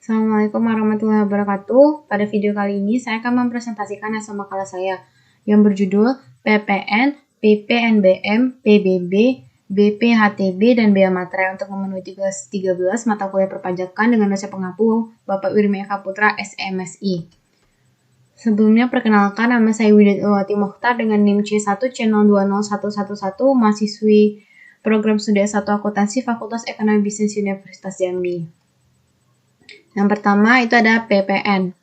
Assalamualaikum warahmatullahi wabarakatuh. Pada video kali ini saya akan mempresentasikan hasil makalah saya yang berjudul PPN, PPNBM, PBB, BPHTB, dan Bea Materai untuk memenuhi tugas 13 mata kuliah perpajakan dengan dosen pengampu Bapak Wirmi Eka Putra, SMSI. Sebelumnya perkenalkan, nama saya Widyawati Mokhtar dengan NIM C1C020111, mahasiswi Program Studi S1 Akuntansi Fakultas Ekonomi Bisnis Universitas Jambi. Yang pertama itu ada PPN,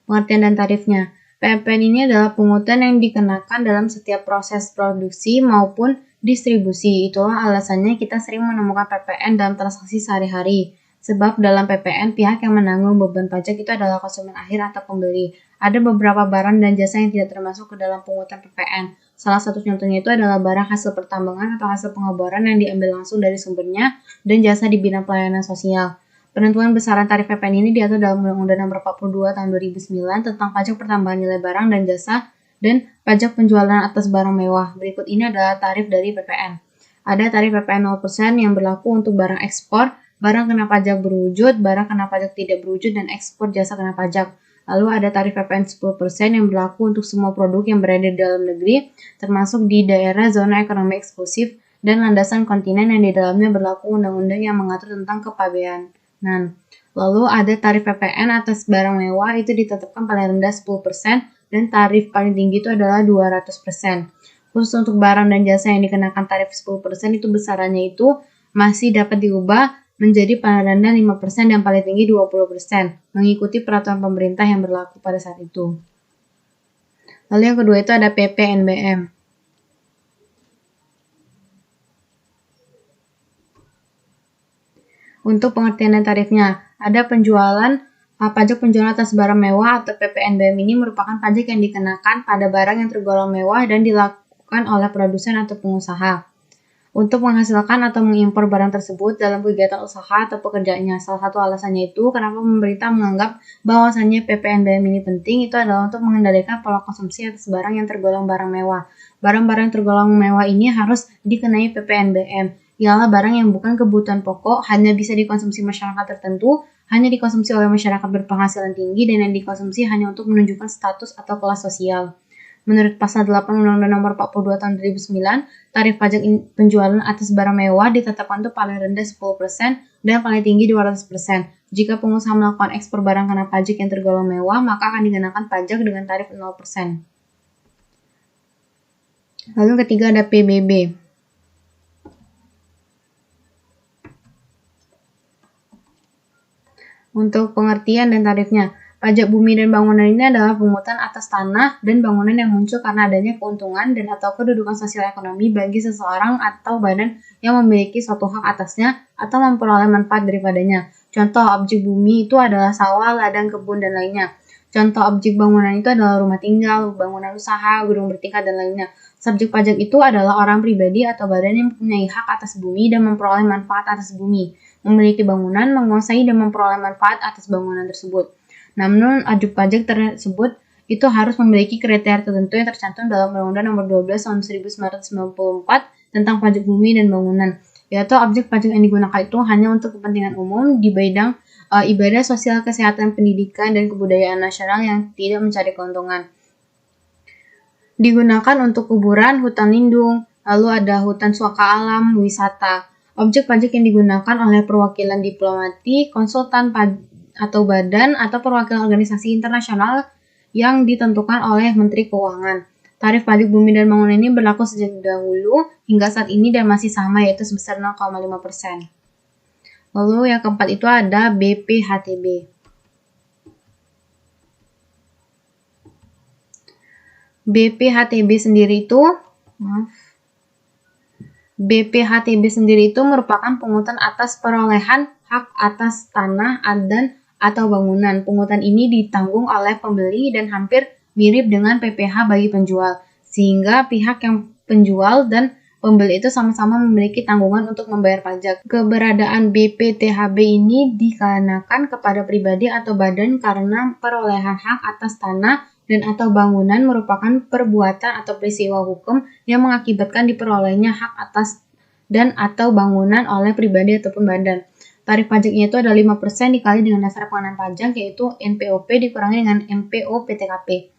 pengertian dan tarifnya. PPN ini adalah pungutan yang dikenakan dalam setiap proses produksi maupun distribusi. Itulah alasannya kita sering menemukan PPN dalam transaksi sehari-hari. Sebab dalam PPN pihak yang menanggung beban pajak itu adalah konsumen akhir atau pembeli. Ada beberapa barang dan jasa yang tidak termasuk ke dalam pungutan PPN. Salah satu contohnya itu adalah barang hasil pertambangan atau hasil pengeboran yang diambil langsung dari sumbernya dan jasa di bidang pelayanan sosial. Penentuan besaran tarif PPN ini diatur dalam Undang-Undang Nomor 42 Tahun 2009 tentang pajak pertambahan nilai barang dan jasa dan pajak penjualan atas barang mewah. Berikut ini adalah tarif dari PPN. Ada tarif PPN 0% yang berlaku untuk barang ekspor, barang kena pajak berwujud, barang kena pajak tidak berwujud, dan ekspor jasa kena pajak. Lalu ada tarif PPN 10% yang berlaku untuk semua produk yang berada di dalam negeri, termasuk di daerah zona ekonomi eksklusif dan landasan kontinen yang di dalamnya berlaku undang-undang yang mengatur tentang kepabeanan. Lalu ada tarif PPN atas barang mewah itu ditetapkan paling rendah 10% dan tarif paling tinggi itu adalah 200%. Khusus untuk barang dan jasa yang dikenakan tarif 10% itu besarannya itu masih dapat diubah menjadi paling rendah 5% dan paling tinggi 20%, mengikuti peraturan pemerintah yang berlaku pada saat itu. Lalu yang kedua itu ada PPNBM. Untuk pengertian dan tarifnya, ada pajak penjualan atas barang mewah atau PPNBM ini merupakan pajak yang dikenakan pada barang yang tergolong mewah dan dilakukan oleh produsen atau pengusaha untuk menghasilkan atau mengimpor barang tersebut dalam kegiatan usaha atau pekerjaannya. Salah satu alasannya itu kenapa pemerintah menganggap bahwasannya PPNBM ini penting itu adalah untuk mengendalikan pola konsumsi atas barang yang tergolong barang mewah. Barang-barang yang tergolong mewah ini harus dikenai PPNBM. Ialah barang yang bukan kebutuhan pokok, hanya bisa dikonsumsi masyarakat tertentu, hanya dikonsumsi oleh masyarakat berpenghasilan tinggi, dan yang dikonsumsi hanya untuk menunjukkan status atau kelas sosial. Menurut Pasal 8 Undang-Undang Nomor 42 Tahun 2009, tarif pajak penjualan atas barang mewah ditetapkan untuk paling rendah 10% dan paling tinggi 200%. Jika pengusaha melakukan ekspor barang kena pajak yang tergolong mewah, maka akan dikenakan pajak dengan tarif 0%. Lalu ketiga ada PBB. Untuk pengertian dan tarifnya, pajak bumi dan bangunan ini adalah pungutan atas tanah dan bangunan yang muncul karena adanya keuntungan dan atau kedudukan sosial ekonomi bagi seseorang atau badan yang memiliki suatu hak atasnya atau memperoleh manfaat daripadanya. Contoh objek bumi itu adalah sawah, ladang, kebun, dan lainnya. Contoh objek bangunan itu adalah rumah tinggal, bangunan usaha, gedung bertingkat, dan lainnya. Subjek pajak itu adalah orang pribadi atau badan yang mempunyai hak atas bumi dan memperoleh manfaat atas bumi, memiliki bangunan, menguasai dan memperoleh manfaat atas bangunan tersebut. Namun, objek pajak tersebut itu harus memiliki kriteria tertentu yang tercantum dalam Undang-Undang Nomor 12 Tahun 1994 tentang pajak bumi dan bangunan, yaitu objek pajak yang digunakan itu hanya untuk kepentingan umum di bidang ibadah sosial, kesehatan, pendidikan, dan kebudayaan nasional yang tidak mencari keuntungan. Digunakan untuk kuburan, hutan lindung, lalu ada hutan suaka alam, wisata. Objek pajak yang digunakan oleh perwakilan diplomatik, konsultan atau badan atau perwakilan organisasi internasional yang ditentukan oleh Menteri Keuangan. Tarif pajak bumi dan bangunan ini berlaku sejak dahulu hingga saat ini dan masih sama, yaitu sebesar 0,5%. Lalu yang keempat itu ada BPHTB. BPHTB sendiri itu merupakan pungutan atas perolehan hak atas tanah dan atau bangunan. Pungutan ini ditanggung oleh pembeli dan hampir mirip dengan PPh bagi penjual, sehingga pihak yang penjual dan pembeli itu sama-sama memiliki tanggungan untuk membayar pajak. Keberadaan BPTHB ini dikenakan kepada pribadi atau badan karena perolehan hak atas tanah dan atau bangunan merupakan perbuatan atau peristiwa hukum yang mengakibatkan diperolehnya hak atas dan atau bangunan oleh pribadi ataupun badan. tarif pajaknya itu ada 5% dikali dengan dasar pengenaan pajak, yaitu NPOP dikurangi dengan MPO PTKP.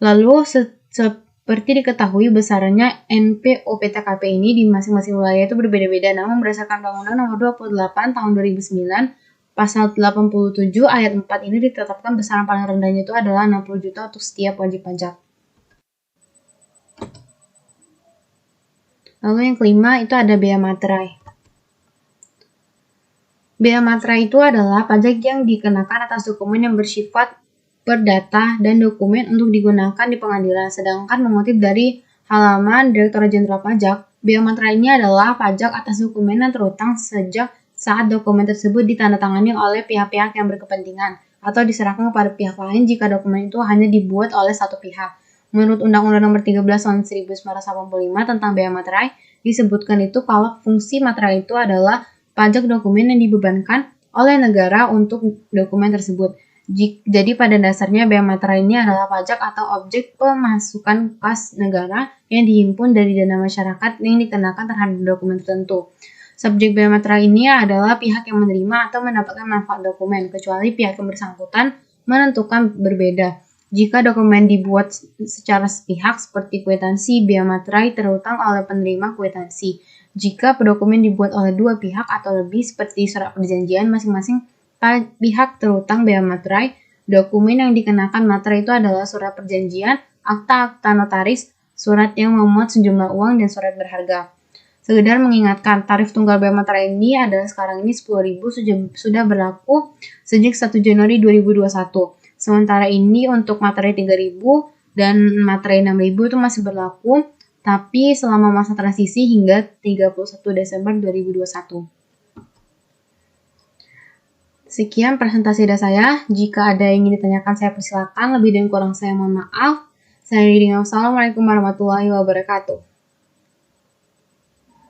Lalu seperti diketahui besarannya NPO PTKP ini di masing-masing wilayah itu berbeda-beda, namun berdasarkan Undang-Undang Nomor 28 Tahun 2009 Pasal 87 Ayat 4 ini ditetapkan besaran paling rendahnya itu adalah 60 juta untuk setiap wajib pajak. Lalu yang kelima itu ada bea materai. Bea materai itu adalah pajak yang dikenakan atas dokumen yang bersifat perdata dan dokumen untuk digunakan di pengadilan. Sedangkan mengutip dari halaman Direktorat Jenderal Pajak, bea materai ini adalah pajak atas dokumen yang terutang sejak saat dokumen tersebut ditandatangani oleh pihak-pihak yang berkepentingan atau diserahkan kepada pihak lain jika dokumen itu hanya dibuat oleh satu pihak. Menurut Undang-Undang Nomor 13 Tahun 1985 tentang bea materai, disebutkan itu kalau fungsi materai itu adalah pajak dokumen yang dibebankan oleh negara untuk dokumen tersebut. Jadi pada dasarnya bea materai ini adalah pajak atau objek pemasukan kas negara yang dihimpun dari dana masyarakat yang dikenakan terhadap dokumen tertentu. Subjek bea materai ini adalah pihak yang menerima atau mendapatkan manfaat dokumen, kecuali pihak yang bersangkutan menentukan berbeda. Jika dokumen dibuat secara sepihak seperti kwitansi, bea materai terutang oleh penerima kwitansi. Jika dokumen dibuat oleh dua pihak atau lebih seperti surat perjanjian, masing-masing pihak terutang bea materai. Dokumen yang dikenakan materai itu adalah surat perjanjian, akta notaris, surat yang memuat sejumlah uang, dan surat berharga. Sekedar mengingatkan, tarif tunggal bea materai ini adalah sekarang ini 10.000 sudah berlaku sejak 1 Januari 2021. Sementara ini untuk materai 3.000 dan materai 6.000 itu masih berlaku, tapi selama masa transisi hingga 31 Desember 2021. Sekian presentasi dari saya. Jika ada yang ingin ditanyakan, saya persilakan. Lebih dan kurang saya mohon maaf. Saya Riding. Wassalamualaikum warahmatullahi wabarakatuh.